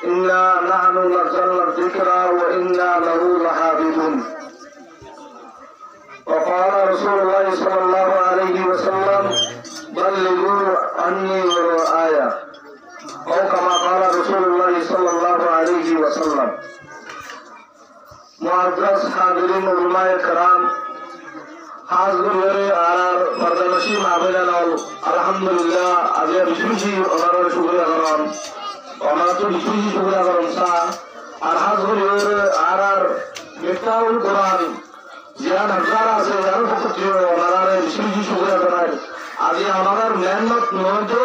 إنا نحن نزلنا الذكر وإنا له لحافظون. وقال رسول الله صلى الله عليه وسلم بلغوا عني ولو آية أو كما قال رسول الله صلى الله عليه وسلم. मुआज़्ज़ज़ हाज़िरीन उलमाए कराम हाज़िर आर पर्दानशी माहफिलानल अल्हम्दुलिल्लाह आजे बिशुशी ओनार शुक्रिया करम ओनार तो बिशुशी शुक्रिया करम सा आर हाज़िर आर मिफ्ताहुल कुरान जियान हजार আছে যার পক্ষে ওনার বিশুशी শুকরিয়া জানাই আজি ওনার মেহনত নয়তো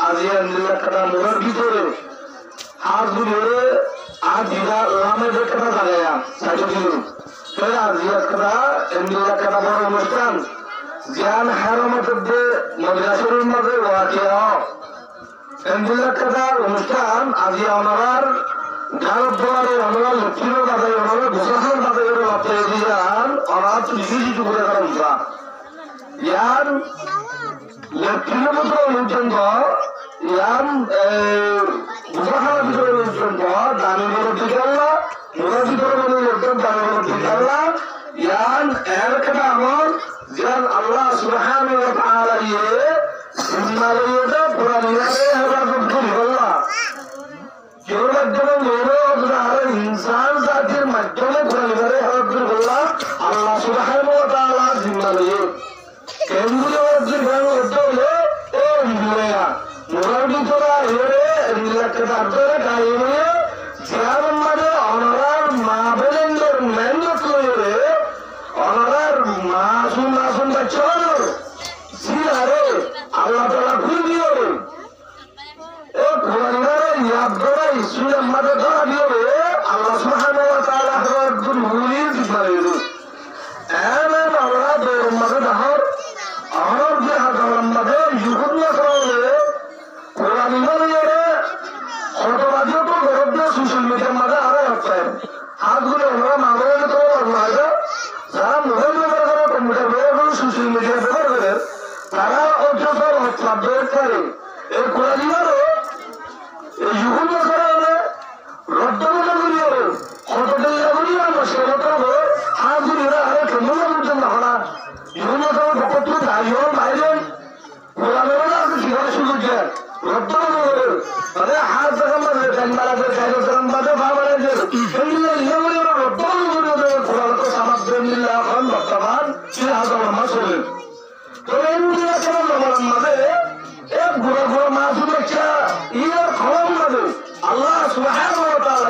আজি আল্লাহর মুরাদ ভিতরে হাজুরে আজিরা ওলামে দেখতে জায়গা সাইজুল তাই আজিয়া করা এন্ডিলা করা বড় অনুষ্ঠান জিয়ান হারামতে মাদ্রাসার মধ্যে ওয়াকিয়া এন্ডিলা করা অনুষ্ঠান আজি ওনার গারববারে ওনার লক্ষ্মীর বাজারে ওনার গোসাহার বাজারে রাতে দিয়ান ওনার বিশুদ্ধি করে করা ইয়ান লক্ষ্মীর মতো অনুষ্ঠান ইয়ান গোসাহার ভিতরে অনুষ্ঠান দানি বড় দিকে আল্লাহ মুরাদি বড় অনুষ্ঠান দানি বড় দিকে আল্লাহ ইয়ান এর কথা আমল জিয়ান আল্লাহ সুবহানাহু ওয়া তাআলা ইয়ে সিমালিয়তা পুরানিয়ারে হেফাজত করি আল্লাহ কেউ একজন इंसान जातिर मध्यमे पुरानियारे हेफाजत कরি আল্লাহ আল্লাহ সুবহানাহু ওয়া তাআলা জিম্মা লয়ে কেমনে ওদের ভালো হলো ও ইন্ডিয়া মুরাদি তোরা এরে ইল্লাকে দাঁড়ে গাইনে জিয়ার মানে অনরার মা বেলেন্ডর মেন্ডত লয়ে অনরার মাসুম বাচ্চা জিয়ারে আল্লাহ তাআলা খুলিও ও পুরানিয়ারে ইয়াদ করে ইসলাম মাদে ধরা দিও আল্লাহ সুবহানাহু ওয়া তাআলা হরদুল মুলিদ দিবাইরু এমন আল্লাহ দর মাদে দহর আর যে হাজার মাদে ইহুদিয়া করে কোরআন মানেরে হতবাদিও তো গরবে সোশ্যাল মিডিয়া মাদে আরে আছে হাতগুলো আমরা মাগরে তো আল্লাহ যারা মোবাইল ব্যবহার করে কম্পিউটার ব্যবহার করে সোশ্যাল মিডিয়া ব্যবহার করে তারা অযথা হত্যা করে এই কোরআন মারে এই ইহুদিয়া করে রদ্দমনা করিও হতদল্লা করিও মশরত হবে হাজিরা আরে কেমন বুঝেন না হলা ইহুদিয়া করে বকত দাইও বাইরে কোরআনের আছে কিভাবে শুরু করে রদ্দমনা করে আরে হাত জায়গা মানে জানমারা যে জায়গা জানবাদে ভাবারে যে ইল্লা ইহুদিয়া রদ্দমনা করে কোরআন তো সামাদ বিল্লাহ খান বর্তমান 3000 মাস হলো তো ইহুদিয়া কেন মাঝে এক গুড়া গুড়া মাসুদ একটা ইয়ার খবর মাঝে আল্লাহ সুবহানাহু ওয়া তাআলা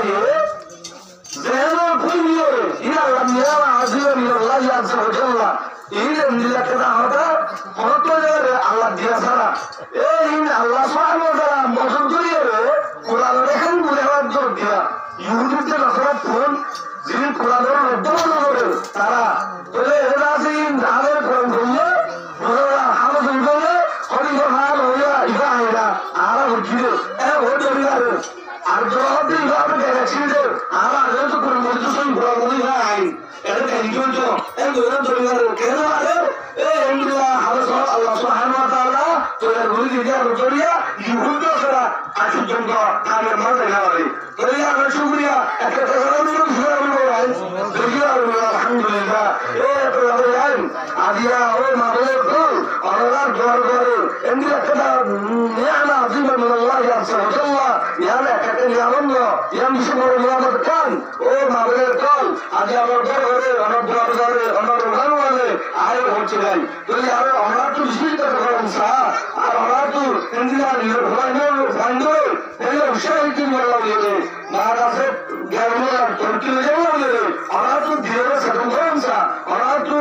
যেন খুলিও ইলা লামিয়া আজিয়া মিনাল্লাহ আযজা ওয়া জাল্লা ইলা মিলাকাদা হতা হতো যে আল্লাহ দিয়া সারা এই আল্লাহ সুবহানাহু ওয়া তাআলা মজুদ করিও কোরআন লেখেন বুঝাবার জন্য দিয়া ইহুদিতে নসরাত ফোন যিনি কোরআনের অধ্যয়ন করে তারা বলে এরা সিন দানের কোরআন বললে ওরা হামদ বলে খলিফা হাল হইয়া ইবাহিরা আর উঠিলে এ ওদিলারে আর জবাব দিবাবে গেছিলো আমার আগে তো কোন মজুসই বলি নাই এর কেন তো এই দোয়া দরিয়ার কেন আরে এ ইন্দিয়া হালস আল্লাহ সুবহানাহু ওয়া তাআলা তো এর রুজি দিয়া রুজিয়া ইহুদিয়া সারা আজকে জন্য কামে মারতে না পারে দরিয়া আর শুকরিয়া একটা কথা বলি আলহামদুলিল্লাহ এ তো আইন আজিয়া ও মারে তো আল্লাহর দোয়া করে ইন্দিয়া কথা নিয়ামা আজিমা মিন আল্লাহ আযজা ওয়া জাল্লা ইয়ালা কাকে নিয়ামত ইয়ামশু নিয়ামত কান ও মারে কল আজ আমার ঘরে আমার ঘরে আমার ঘরে আয় হচ্ছে নাই যদি আর আমরা তো বিশেষ কথা বলছি আর আমরা তো ইন্দিয়া নিয়ে ভাঙো এই উৎসাহিত মরলা দিয়ে মহারাজে গেরমা করতে যাওয়া দিয়ে আমরা তো ধীরে সদুমসা আমরা তো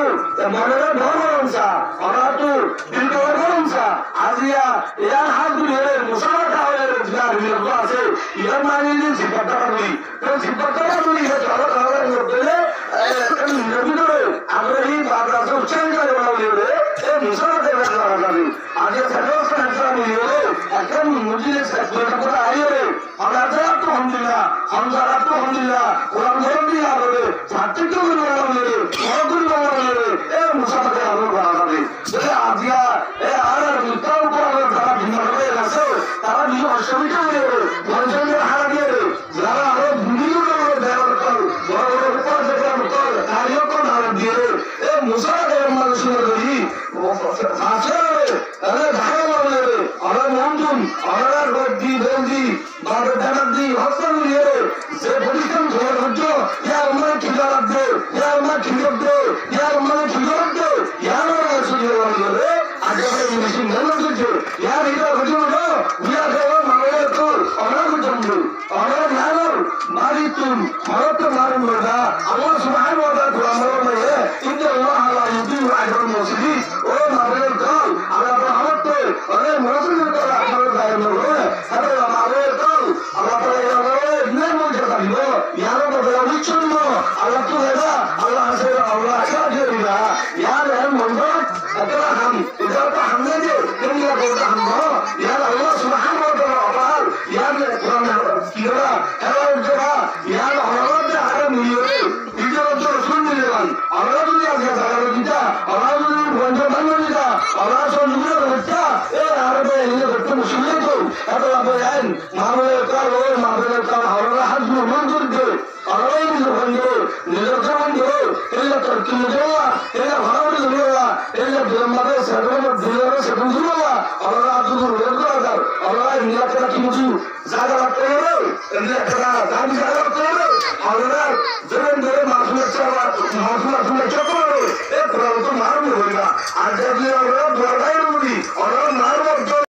মনের ধর্মসা আমরা তো দিলর ধর্মসা আজিয়া ইয়া হাত দিয়ে মুসলমান হয়ে রোজগার বিরত আছে ইয়ার মানে যে জিবাটা বলি তো জিবাটা বলি হে চলো তাহলে বলে নবী ধরে আমরা এই বাজারে উচ্চারণ করে বলে এই মুসলমানদের কথা বলি আজ সর্বস্ব একটা নিয়ে এখন মুজিলে একটা কথা আইরে আমরা তো আলহামদুলিল্লাহ হামদারা তো আলহামদুলিল্লাহ কোরআন ধরে দিয়ে আরে ছাত্রীকে বলে বড়গুলো বলে এই মুসলমানদের আলো বাড়াবে যে আজিয়া এই আর মুতাও করে যারা ভিন্ন হয়ে গেছে তারা নিজে অসুবিধা হয়ে বাবা জানাত দি হস্তান নিয়ে যে প্রতিষ্ঠান ধরে হচ্ছে ইয়ার মানে কি রাখবে ইয়ার মানে কি রাখবে ইয়ার মানে কি রাখবে ইয়ার মানে সুযোগ হবে আগে বেশি মনে হচ্ছে ইয়ার এটা হচ্ছে না ইয়ার দেওয়া মানে তো অনার জন্য অনার ইয়ার মারিতুম ভারত মারুন না আল্লাহ সুবহানাহু ওয়া তাআলা আমর মানে ইন্না আল্লাহ লা ইউদিউ আজরুল মুসলিমিন ও মারের দল আল্লাহ রহমত আরে মুসলিমের দল আপনারা গায়ের নয় আরে মারের দল আল্লাহ তাআলা ইন্না মুজাদা দিব ইয়ার বদলে উচ্চন্ন আল্লাহ তো হেদা আল্লাহ আছে আল্লাহ শাকিরা ইয়ার মন্ডল আতরা হাম ইদা তো হামনে যে দুনিয়া বলতে হাম ইয়ার আল্লাহ সুবহানাহু ওয়া তাআলা আবার ইয়ার কোরআন কিরা হেলা উজরা ইয়ার হরমত আর মিলিয়ে ইজরা তো রাসূল মিলান আল্লাহ যদি আগে জায়গা দিতা আল্লাহ যদি বন্ধ বান্ধ দিতা আল্লাহ সব নিজের হত্যা এ আরবে নিজে করতে মুশকিল তো এত আবেন মাহবুবের কাল ও মাহবুবের কাল হররা হাজু মঞ্জুর দে আল্লাহ নিজে বন্ধ নিজের বন্ধ এলা তরকি দেওয়া এলা ভাড়া দেওয়া এলা বিলম্বে সরবত দিলারে সবুজ দেওয়া আল্লাহ আব্দুল রহমান আল্লাহ নিয়াতরা কি মুজি জায়গা রাখতে হবে নিয়াতরা দাবি জায়গা রাখতে হবে আল্লাহ যেমন ধরে মাসুলের চাওয়া মাসুলের চক্র এ কোরআন তো মারুন হইবা আর যদি আমরা বড়াই রুদি আল্লাহ না